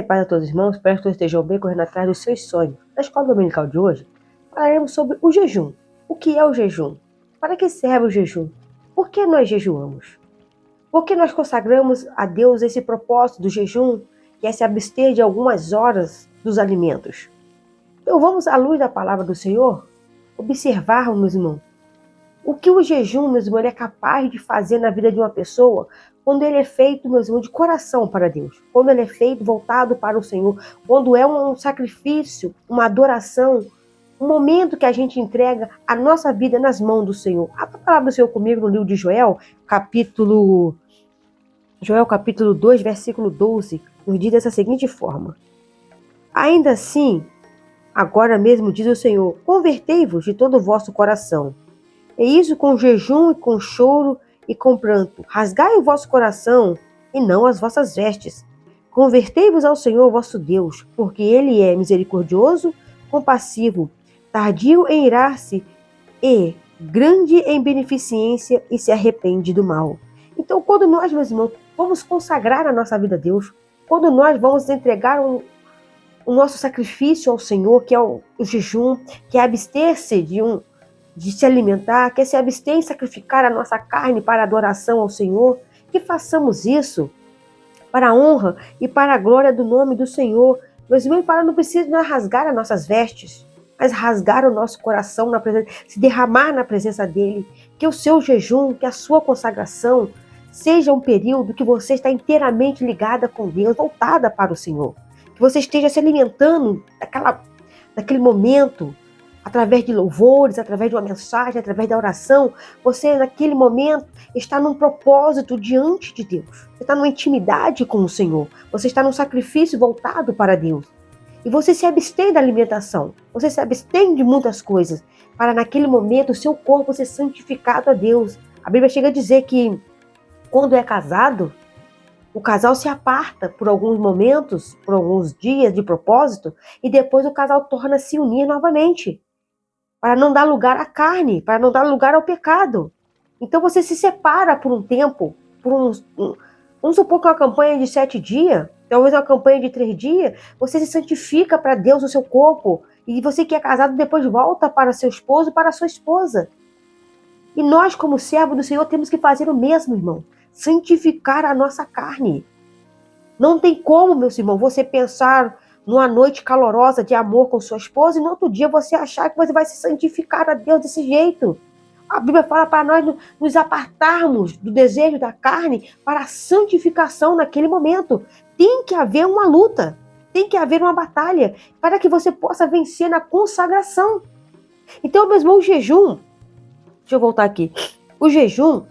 paz a todos os irmãos, espero que todos estejam bem, correndo atrás dos seus sonhos. Na escola dominical de hoje, falaremos sobre o jejum. O que é o jejum? Para que serve o jejum? Por que nós jejuamos? Por que nós consagramos a Deus esse propósito do jejum, que é se abster de algumas horas dos alimentos? Então vamos, à luz da palavra do Senhor, observar, meus irmãos, o que o jejum, meus irmãos, é capaz de fazer na vida de uma pessoa quando ele é feito, meus irmãos, de coração para Deus. Quando ele é feito voltado para o Senhor. Quando é um sacrifício, uma adoração, um momento que a gente entrega a nossa vida nas mãos do Senhor. A palavra do Senhor comigo no livro de Joel, capítulo 2, versículo 12, nos diz dessa seguinte forma: ainda assim, agora mesmo diz o Senhor, convertei-vos de todo o vosso coração. E isso com jejum e com choro e com pranto. Rasgai o vosso coração e não as vossas vestes. Convertei-vos ao Senhor vosso Deus, porque Ele é misericordioso, compassivo, tardio em irar-se e grande em beneficência e se arrepende do mal. Então, quando nós, meus irmãos, vamos consagrar a nossa vida a Deus, quando nós vamos entregar o nosso sacrifício ao Senhor, que é o jejum, que é abster-se de se alimentar, quer se abster em sacrificar a nossa carne para a adoração ao Senhor, que façamos isso para a honra e para a glória do nome do Senhor. Meus irmãos, não precisa rasgar as nossas vestes, mas rasgar o nosso coração na presença, se derramar na presença dele. Que o seu jejum, que a sua consagração seja um período que você está inteiramente ligada com Deus, voltada para o Senhor. Que você esteja se alimentando daquele momento, através de louvores, através de uma mensagem, através da oração. Você, naquele momento, está num propósito diante de Deus. Você está numa intimidade com o Senhor. Você está num sacrifício voltado para Deus. E você se abstém da alimentação. Você se abstém de muitas coisas, para naquele momento o seu corpo ser santificado a Deus. A Bíblia chega a dizer que quando é casado, o casal se aparta por alguns momentos, por alguns dias de propósito, e depois o casal torna a se unir novamente, para não dar lugar à carne, para não dar lugar ao pecado. Então você se separa por um tempo, vamos supor que uma campanha de 7 dias, talvez uma campanha de 3 dias, você se santifica para Deus no seu corpo, e você que é casado depois volta para seu esposo, para sua esposa. E nós, como servos do Senhor, temos que fazer o mesmo, irmão. Santificar a nossa carne. Não tem como, meu irmão, você pensar numa noite calorosa de amor com sua esposa e no outro dia você achar que você vai se santificar a Deus desse jeito. A Bíblia fala para nós nos apartarmos do desejo da carne para a santificação naquele momento. Tem que haver uma luta, tem que haver uma batalha para que você possa vencer na consagração. Então, meu irmão, o jejum, deixa eu voltar aqui, o jejum,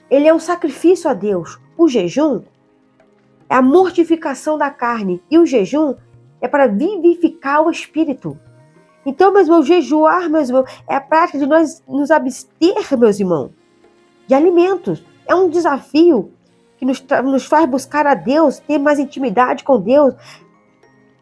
ele é um sacrifício a Deus. O jejum é a mortificação da carne. E o jejum é para vivificar o espírito. Então, meus irmãos, jejuar, meus irmãos, é a prática de nós nos abster, meus irmãos, de alimentos. É um desafio que nos faz buscar a Deus, ter mais intimidade com Deus,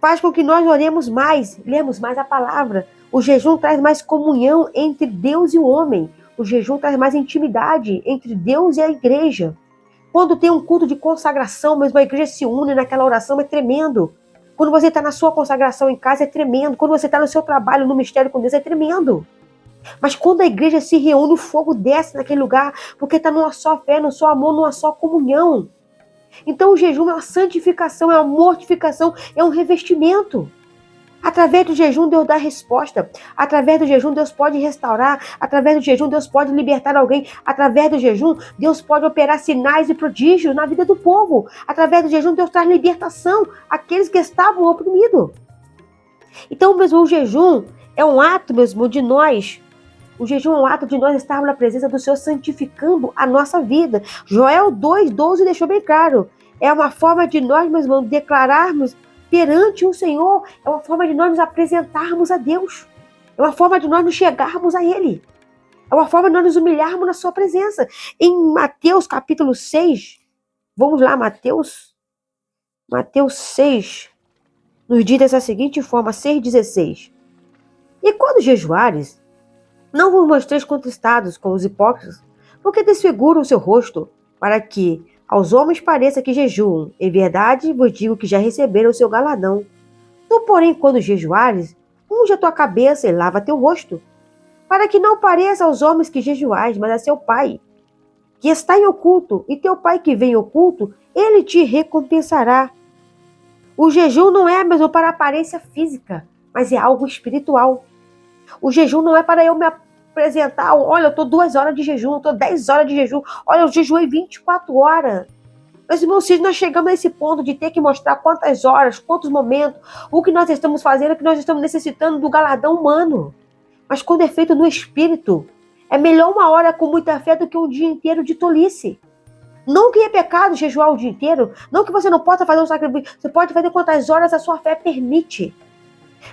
faz com que nós oremos mais, lemos mais a palavra. O jejum traz mais comunhão entre Deus e o homem. O jejum traz mais intimidade entre Deus e a igreja. Quando tem um culto de consagração, mesmo a igreja se une naquela oração, é tremendo. Quando você está na sua consagração em casa, é tremendo. Quando você está no seu trabalho, no mistério com Deus, é tremendo. Mas quando a igreja se reúne, o fogo desce naquele lugar, porque está numa só fé, num só amor, numa só comunhão. Então o jejum é uma santificação, é uma mortificação, é um revestimento. Através do jejum, Deus dá resposta. Através do jejum, Deus pode restaurar. Através do jejum, Deus pode libertar alguém. Através do jejum, Deus pode operar sinais e prodígios na vida do povo. Através do jejum, Deus traz libertação àqueles que estavam oprimidos. Então, mesmo o jejum é um ato, mesmo, de nós. O jejum é um ato de nós estarmos na presença do Senhor, santificando a nossa vida. Joel 2,12 deixou bem claro. É uma forma de nós, meus irmãos, declararmos perante o Senhor, é uma forma de nós nos apresentarmos a Deus. É uma forma de nós nos chegarmos a Ele. É uma forma de nós nos humilharmos na sua presença. Em Mateus capítulo 6, vamos lá, Mateus 6, nos diz dessa seguinte forma, 6,16. E quando jejuares, não vos mostreis contristados como os hipócritas, porque desfiguram o seu rosto, para que Aos homens pareça que jejuam, em verdade vos digo que já receberam o seu galardão. Tu, porém, quando jejuares, unge a tua cabeça e lava teu rosto, para que não pareça aos homens que jejuais, mas a seu Pai, que está em oculto, e teu Pai que vem em oculto, ele te recompensará. O jejum não é mesmo para a aparência física, mas é algo espiritual. O jejum não é para eu me apresentar, olha, eu estou 2 horas de jejum, eu estou 10 horas de jejum, olha, eu jejuei 24 horas. Mas, irmãos, se nós chegamos a esse ponto de ter que mostrar quantas horas, quantos momentos, o que nós estamos fazendo, o que nós estamos necessitando do galardão humano. Mas quando é feito no espírito, é melhor 1 hora com muita fé do que um dia inteiro de tolice. Não que é pecado jejuar o dia inteiro, não que você não possa fazer um sacrifício, você pode fazer quantas horas a sua fé permite.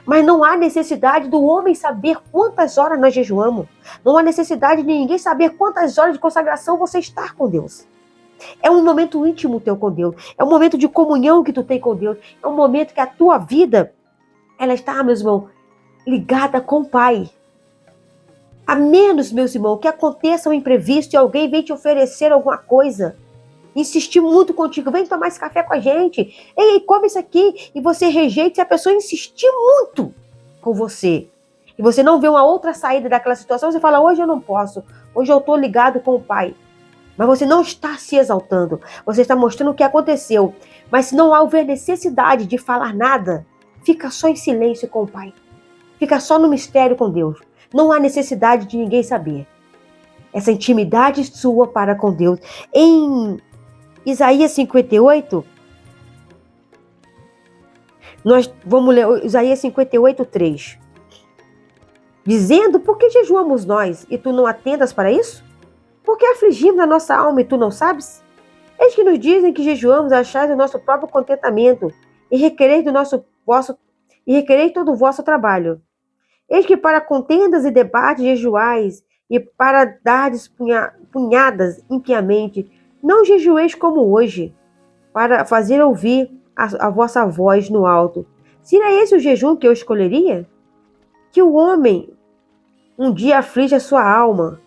Mas não há necessidade do homem saber quantas horas nós jejuamos. Não há necessidade de ninguém saber quantas horas de consagração você está com Deus. É um momento íntimo teu com Deus. É um momento de comunhão que tu tem com Deus. É um momento que a tua vida, ela está, meus irmãos, ligada com o Pai. A menos, meus irmãos, que aconteça um imprevisto e alguém vem te oferecer alguma coisa, insistir muito contigo, vem tomar esse café com a gente, ei, come isso aqui, e você rejeita, e a pessoa insistir muito com você, e você não vê uma outra saída daquela situação, você fala, hoje eu não posso, hoje eu estou ligado com o Pai. Mas você não está se exaltando, você está mostrando o que aconteceu. Mas se não houver necessidade de falar nada, fica só em silêncio com o Pai. Fica só no mistério com Deus. Não há necessidade de ninguém saber. Essa intimidade sua para com Deus. Em Isaías 58, nós vamos ler Isaías 58, 3. Dizendo, por que jejuamos nós e tu não atentas para isso? Por que afligimos a nossa alma e tu não sabes? Eis que nos dizem que jejuamos, achais o nosso próprio contentamento e requereis todo o vosso trabalho. Eis que para contendas e debates jejuais e para dardes punhadas impiamente, não jejueis como hoje, para fazer ouvir a vossa voz no alto. Será esse o jejum que eu escolheria? Que o homem um dia aflige a sua alma,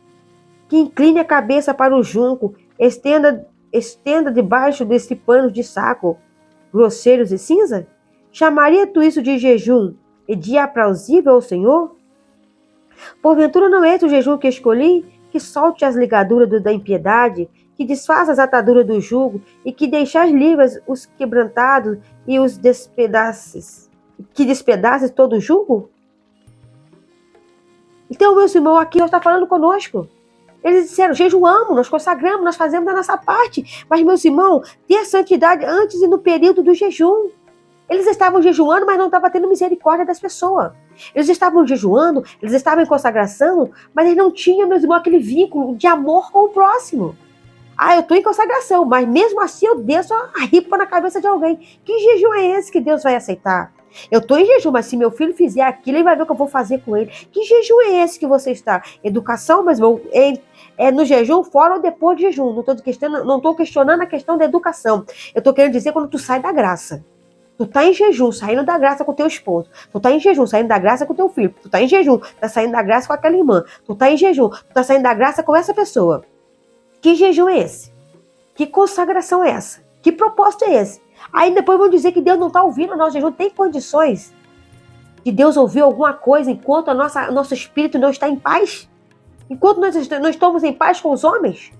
que incline a cabeça para o junco, estenda debaixo desse pano de saco, grosseiros e cinza? Chamaria tu isso de jejum e dia aprauzível ao Senhor? Porventura não é esse o jejum que escolhi, que solte as ligaduras da impiedade, que desfaça as ataduras do jugo, e que deixais livres os quebrantados e os despedaces, que despedaces todo o jugo? Então, meus irmãos, aqui Deus está falando conosco. Eles disseram, jejuamos, nós consagramos, nós fazemos a nossa parte. Mas, meus irmãos, ter santidade antes e no período do jejum. Eles estavam jejuando, mas não estavam tendo misericórdia das pessoas. Eles estavam jejuando, eles estavam em consagração, mas eles não tinham, meus irmãos, aquele vínculo de amor com o próximo. Ah, eu estou em consagração, mas mesmo assim eu desço a ripa na cabeça de alguém. Que jejum é esse que Deus vai aceitar? Eu estou em jejum, mas se meu filho fizer aquilo, ele vai ver o que eu vou fazer com ele. Que jejum é esse que você está? Educação, mas é no jejum, fora ou depois de jejum. Não estou questionando a questão da educação. Eu estou querendo dizer quando tu sai da graça. Tu tá em jejum, saindo da graça com teu esposo. Tu tá em jejum, saindo da graça com teu filho. Tu tá em jejum, tá saindo da graça com aquela irmã. Tu tá em jejum, tu tá saindo da graça com essa pessoa. Que jejum é esse? Que consagração é essa? Que propósito é esse? Aí depois vão dizer que Deus não está ouvindo o nosso jejum. Tem condições de Deus ouvir alguma coisa enquanto nosso espírito não está em paz? Enquanto nós não estamos em paz com os homens?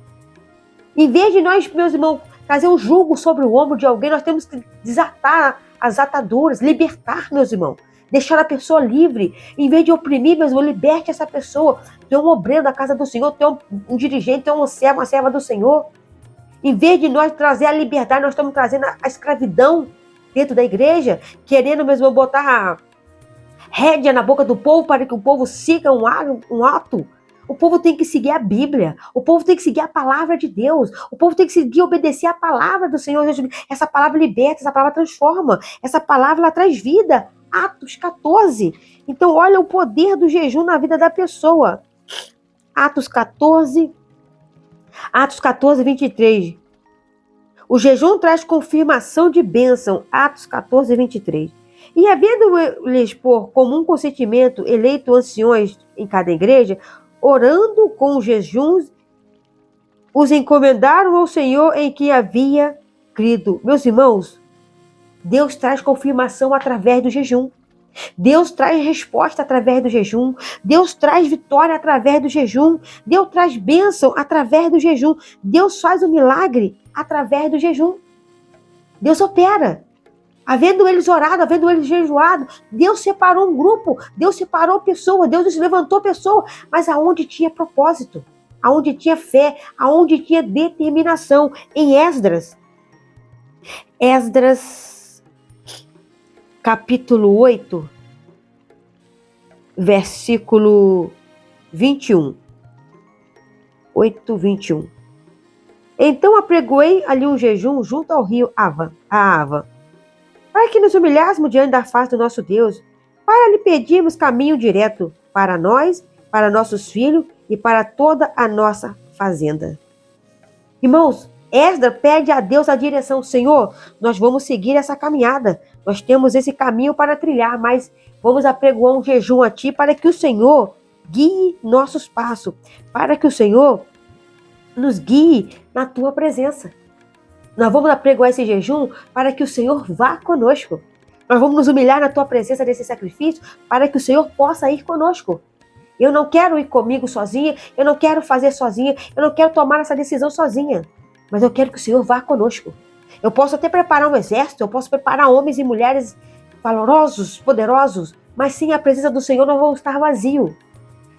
Em vez de nós, meus irmãos, trazer um jugo sobre o ombro de alguém, nós temos que desatar as ataduras, libertar, meus irmãos. Deixar a pessoa livre. Em vez de oprimir, meus irmãos, liberte essa pessoa. Tu é um obreiro da casa do Senhor, tu é um dirigente, tu é uma serva do Senhor. Em vez de nós trazer a liberdade, nós estamos trazendo a escravidão dentro da igreja, querendo mesmo botar rédea na boca do povo para que o povo siga um ato. O povo tem que seguir a Bíblia, o povo tem que seguir a palavra de Deus, o povo tem que seguir, obedecer a palavra do Senhor. Essa palavra liberta, essa palavra transforma, essa palavra ela traz vida. Atos 14. Então olha o poder do jejum na vida da pessoa. Atos 14, 23. O jejum traz confirmação de bênção. Atos 14, 23. E havendo-lhes por comum consentimento eleito anciões em cada igreja, orando com jejuns os encomendaram ao Senhor em que havia crido. Meus irmãos, Deus traz confirmação através do jejum. Deus traz resposta através do jejum. Deus traz vitória através do jejum. Deus traz bênção através do jejum. Deus faz um milagre através do jejum. Deus opera. Havendo eles orado, havendo eles jejuado, Deus separou um grupo, Deus separou pessoas, Deus levantou pessoas, mas aonde tinha propósito, aonde tinha fé, aonde tinha determinação. Em Esdras, capítulo 8, versículo 21. 8:21. Então apregoei ali um jejum junto ao rio Ava, para que nos humilhássemos diante da face do nosso Deus, para lhe pedirmos caminho direto para nós, para nossos filhos e para toda a nossa fazenda. Irmãos, Esdras pede a Deus a direção. Senhor, nós vamos seguir essa caminhada. Nós temos esse caminho para trilhar, mas vamos apregoar um jejum a Ti para que o Senhor guie nossos passos, para que o Senhor nos guie na Tua presença. Nós vamos apregoar esse jejum para que o Senhor vá conosco. Nós vamos nos humilhar na Tua presença desse sacrifício para que o Senhor possa ir conosco. Eu não quero ir comigo sozinha, eu não quero fazer sozinha, eu não quero tomar essa decisão sozinha. Mas eu quero que o Senhor vá conosco. Eu posso até preparar um exército, eu posso preparar homens e mulheres valorosos, poderosos, mas sem a presença do Senhor nós vamos estar vazios.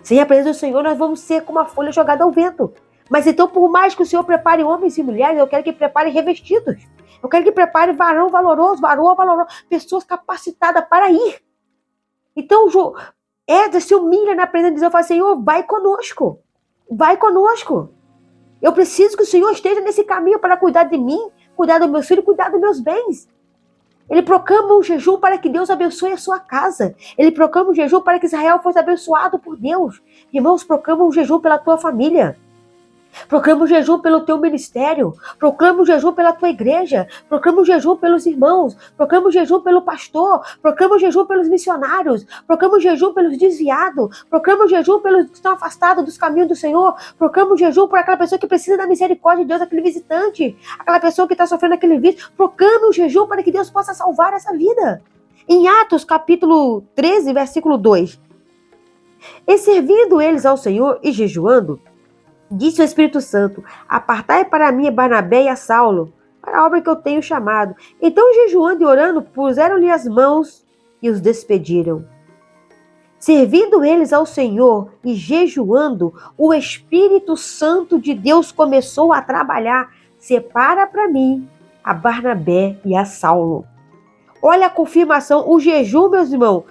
Sem a presença do Senhor nós vamos ser como uma folha jogada ao vento. Mas então, por mais que o Senhor prepare homens e mulheres, eu quero que prepare revestidos. Eu quero que prepare varão valoroso, varoa valoroso, pessoas capacitadas para ir. Então, Esdras se humilha na presença de Deus e fala, Senhor, vai conosco. Vai conosco. Eu preciso que o Senhor esteja nesse caminho para cuidar de mim, cuidar dos meus filhos, cuidar dos meus bens. Ele proclama um jejum para que Deus abençoe a sua casa. Ele proclama um jejum para que Israel fosse abençoado por Deus. Irmãos, proclama um jejum pela tua família. Proclama um jejum pelo teu ministério. Proclama um jejum pela tua igreja. Proclama um jejum pelos irmãos. Proclama um jejum pelo pastor. Proclama um jejum pelos missionários. Proclama um jejum pelos desviados. Proclama um jejum pelos que estão afastados dos caminhos do Senhor. Proclama um jejum por aquela pessoa que precisa da misericórdia de Deus, aquele visitante. Aquela pessoa que está sofrendo aquele vício. Proclama um jejum para que Deus possa salvar essa vida. Em Atos, capítulo 13, versículo 2. E servindo eles ao Senhor e jejuando, disse o Espírito Santo, apartai para mim Barnabé e a Saulo, para a obra que eu tenho chamado. Então, jejuando e orando, puseram-lhe as mãos e os despediram. Servindo eles ao Senhor e jejuando, o Espírito Santo de Deus começou a trabalhar. Separa para mim a Barnabé e a Saulo. Olha a confirmação, o jejum, meus irmãos,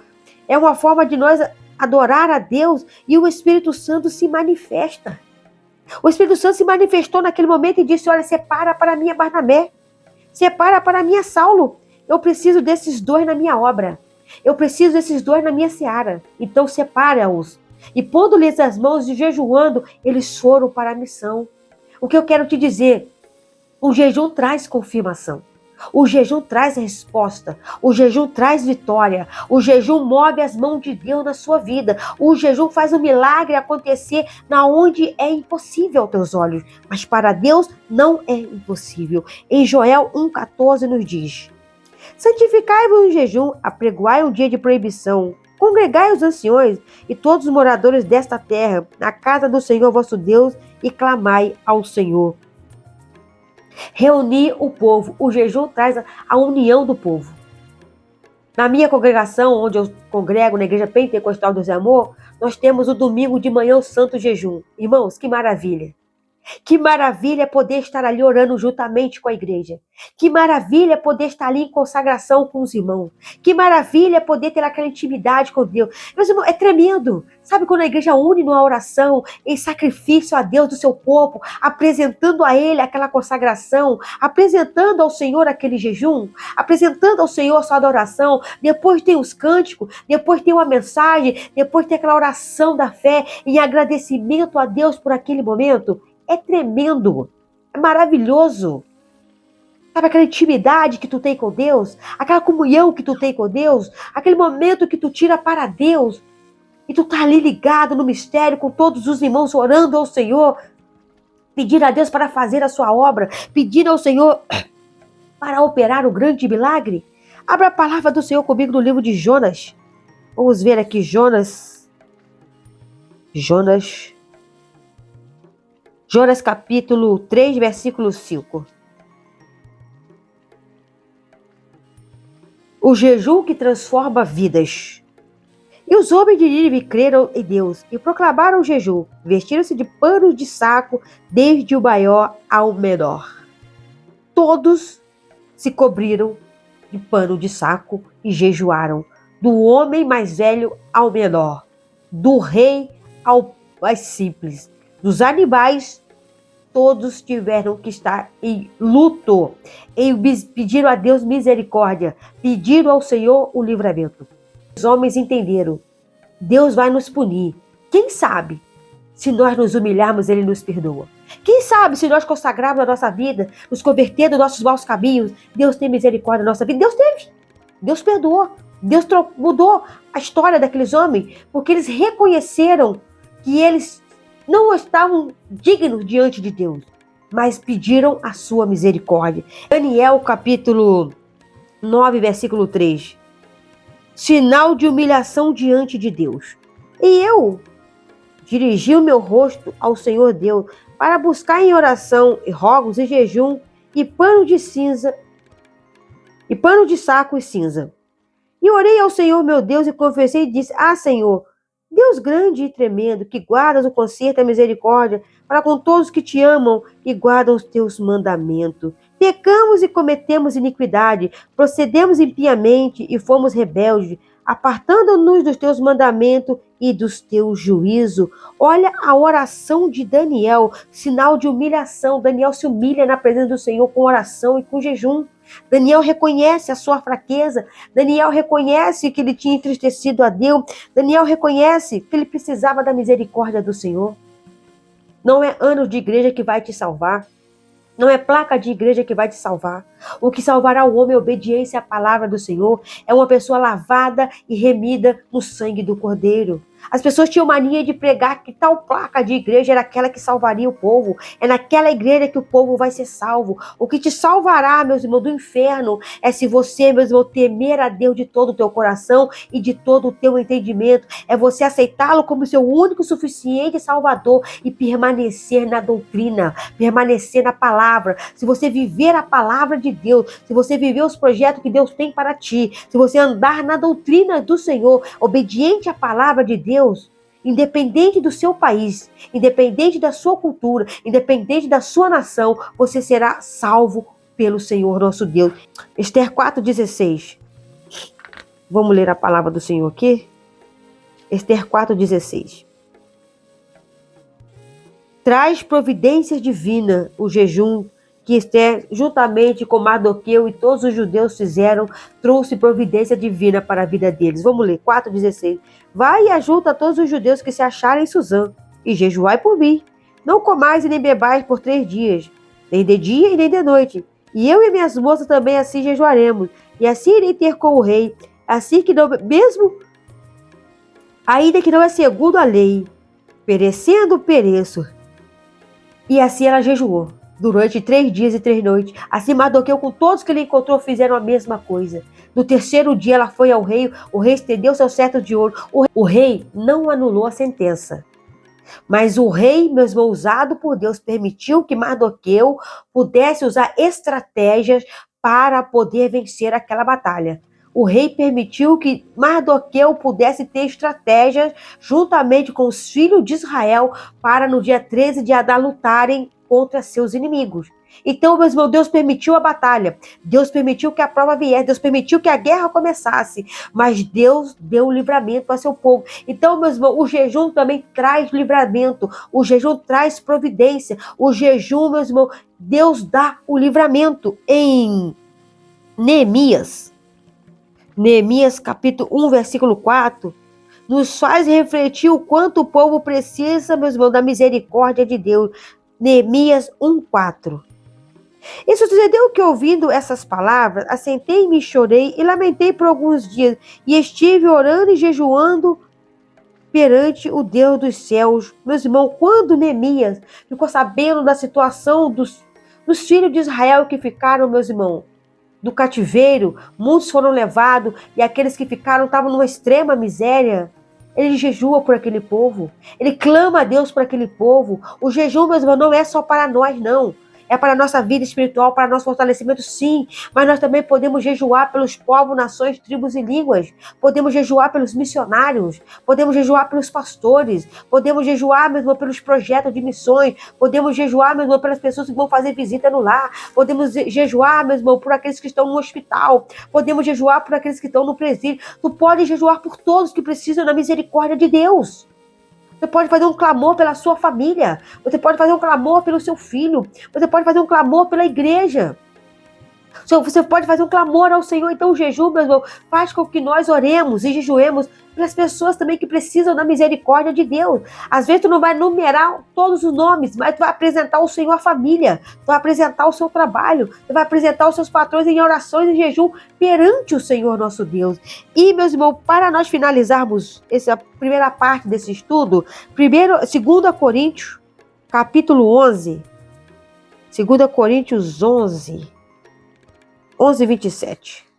é uma forma de nós adorar a Deus e o Espírito Santo se manifesta. O Espírito Santo se manifestou naquele momento e disse, olha, separa para mim a Barnabé, separa para mim a Saulo. Eu preciso desses dois na minha obra. Eu preciso desses dois na minha seara. Então separa-os. E pondo-lhes as mãos e jejuando, eles foram para a missão. O que eu quero te dizer, o jejum traz confirmação. O jejum traz resposta, o jejum traz vitória, o jejum move as mãos de Deus na sua vida, o jejum faz um milagre acontecer na onde é impossível aos teus olhos, mas para Deus não é impossível. Em Joel 1,14 nos diz, santificai-vos em jejum, apregoai um dia de proibição, congregai os anciões e todos os moradores desta terra, na casa do Senhor vosso Deus, e clamai ao Senhor. Reunir o povo. O jejum traz a união do povo. Na minha congregação, onde eu congrego na Igreja Pentecostal do Zé Amor, nós temos o domingo de manhã o Santo Jejum. Irmãos, que maravilha! Que maravilha poder estar ali orando juntamente com a igreja. Que maravilha poder estar ali em consagração com os irmãos. Que maravilha poder ter aquela intimidade com Deus. Meus irmãos, é tremendo. Sabe quando a igreja une numa oração, em sacrifício a Deus do seu corpo, apresentando a Ele aquela consagração, apresentando ao Senhor aquele jejum, apresentando ao Senhor a sua adoração, depois tem os cânticos, depois tem uma mensagem, depois tem aquela oração da fé em agradecimento a Deus por aquele momento. É tremendo, é maravilhoso. Sabe aquela intimidade que tu tem com Deus? Aquela comunhão que tu tem com Deus? Aquele momento que tu tira para Deus? E tu tá ali ligado no mistério com todos os irmãos orando ao Senhor. pedir a Deus para fazer a sua obra, pedir ao Senhor para operar o grande milagre? Abra a palavra do Senhor comigo no livro de Jonas. Vamos ver aqui Jonas capítulo 3, versículo 5. O jejum que transforma vidas. E os homens de Nínive creram em Deus e proclamaram o jejum, vestiram-se de panos de saco, desde o maior ao menor. Todos se cobriram de pano de saco e jejuaram, do homem mais velho ao menor, do rei ao mais simples, dos animais. Todos tiveram que estar em luto, pediram a Deus misericórdia, pediram ao Senhor o livramento. Os homens entenderam, Deus vai nos punir. Quem sabe, se nós nos humilharmos, Ele nos perdoa. Quem sabe, se nós consagrarmos a nossa vida, nos converter dos nossos maus caminhos, Deus tem misericórdia da nossa vida. Deus teve, Deus perdoou, Deus mudou a história daqueles homens, porque eles reconheceram que eles não estavam dignos diante de Deus, mas pediram a sua misericórdia. Daniel capítulo 9, versículo 3. Sinal de humilhação diante de Deus. E eu dirigi o meu rosto ao Senhor Deus para buscar em oração e rogos e jejum e pano de cinza e pano de saco e cinza. E orei ao Senhor meu Deus e confessei e disse: Senhor, Deus grande e tremendo, que guardas o conserto e a misericórdia para com todos que te amam e guardam os teus mandamentos. Pecamos e cometemos iniquidade, procedemos impiamente e fomos rebeldes, apartando-nos dos teus mandamentos e dos teus juízos. Olha a oração de Daniel, sinal de humilhação. Daniel se humilha na presença do Senhor com oração e com jejum. Daniel reconhece a sua fraqueza. Daniel reconhece que ele tinha entristecido a Deus. Daniel reconhece que ele precisava da misericórdia do Senhor. Não é ano de igreja que vai te salvar. Não é placa de igreja que vai te salvar. O que salvará o homem é obediência à palavra do Senhor. É uma pessoa lavada e remida no sangue do Cordeiro. As pessoas tinham mania de pregar que tal placa de igreja era aquela que salvaria o povo. É naquela igreja que o povo vai ser salvo. O que te salvará, meus irmãos, do inferno é se você, meus irmãos, temer a Deus de todo o teu coração e de todo o teu entendimento. É você aceitá-lo como seu único, suficiente Salvador e permanecer na doutrina, permanecer na palavra. Se você viver a palavra de Deus, se você viver os projetos que Deus tem para ti, se você andar na doutrina do Senhor, obediente à palavra de Deus, independente do seu país, independente da sua cultura, independente da sua nação, você será salvo pelo Senhor nosso Deus. Esther 4,16. Vamos ler a palavra do Senhor aqui? Esther 4,16. Traz providências divinas o jejum que Esther, juntamente com Mardoqueu e todos os judeus fizeram, trouxe providência divina para a vida deles. Vamos ler, 4,16. Vai e ajunta todos os judeus que se acharem em Suzã, e jejuai por mim. Não comais e nem bebais por 3 dias, nem de dia e nem de noite. E eu e minhas moças também assim jejuaremos, e assim irei ter com o rei, assim que não, mesmo, ainda que não é segundo a lei, perecendo, pereço. E assim ela jejuou durante 3 dias e 3 noites. Assim Mardoqueu com todos que ele encontrou fizeram a mesma coisa. No 3º dia ela foi ao rei, o rei estendeu seu cetro de ouro. O rei não anulou a sentença. Mas o rei, mesmo usado por Deus, permitiu que Mardoqueu pudesse usar estratégias para poder vencer aquela batalha. O rei permitiu que Mardoqueu pudesse ter estratégias juntamente com os filhos de Israel para no dia 13 de Adar lutarem contra seus inimigos. Então, meu irmão, Deus permitiu a batalha, Deus permitiu que a prova viesse, Deus permitiu que a guerra começasse, mas Deus deu o livramento a seu povo. Então, meu irmão, o jejum também traz livramento, o jejum traz providência, o jejum, meu irmão, Deus dá o livramento. Em Neemias capítulo 1, versículo 4, nos faz refletir o quanto o povo precisa, meus irmãos, da misericórdia de Deus. Neemias 1:4. E sucedeu que, ouvindo essas palavras, assentei-me, chorei e lamentei por alguns dias, e estive orando e jejuando perante o Deus dos céus. Meus irmãos, quando Neemias ficou sabendo da situação dos filhos de Israel que ficaram, meus irmãos, do cativeiro, muitos foram levados e aqueles que ficaram estavam numa extrema miséria. Ele jejua por aquele povo. Ele clama a Deus por aquele povo. O jejum, meus irmãos, não é só para nós, não. É para a nossa vida espiritual, para nosso fortalecimento, sim. Mas nós também podemos jejuar pelos povos, nações, tribos e línguas. Podemos jejuar pelos missionários. Podemos jejuar pelos pastores. Podemos jejuar, meu irmão, pelos projetos de missões. Podemos jejuar, meu irmão, pelas pessoas que vão fazer visita no lar. Podemos jejuar, meu irmão, por aqueles que estão no hospital. Podemos jejuar por aqueles que estão no presídio. Tu pode jejuar por todos que precisam da misericórdia de Deus. Você pode fazer um clamor pela sua família. Você pode fazer um clamor pelo seu filho. Você pode fazer um clamor pela igreja. Você pode fazer um clamor ao Senhor. Então o jejum, meu irmão, faz com que nós oremos e jejuemos pelas pessoas também que precisam da misericórdia de Deus. Às vezes tu não vai numerar todos os nomes, mas tu vai apresentar ao Senhor a família. Tu vai apresentar o seu trabalho. Tu vai apresentar os seus patrões em orações e jejum perante o Senhor nosso Deus. E, meus irmãos, para nós finalizarmos essa primeira parte desse estudo, 2 Coríntios, capítulo 11. 2 Coríntios 11, 27.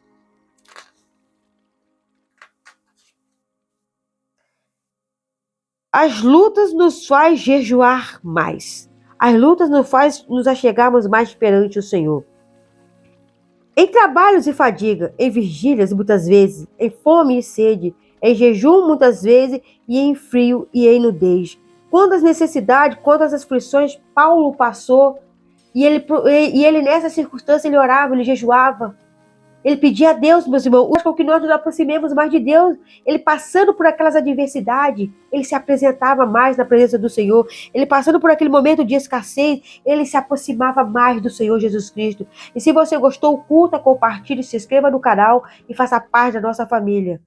As lutas nos faz jejuar mais. As lutas nos faz nos achegarmos mais perante o Senhor. Em trabalhos e fadiga, em vigílias muitas vezes, em fome e sede, em jejum muitas vezes e em frio e em nudez. Quantas necessidades, quantas aflições Paulo passou e ele nessa circunstância ele orava, ele jejuava. Ele pedia a Deus, meus irmãos, com que nós nos aproximemos mais de Deus. Ele passando por aquelas adversidades, ele se apresentava mais na presença do Senhor. Ele passando por aquele momento de escassez, ele se aproximava mais do Senhor Jesus Cristo. E se você gostou, curta, compartilhe, se inscreva no canal e faça parte da nossa família.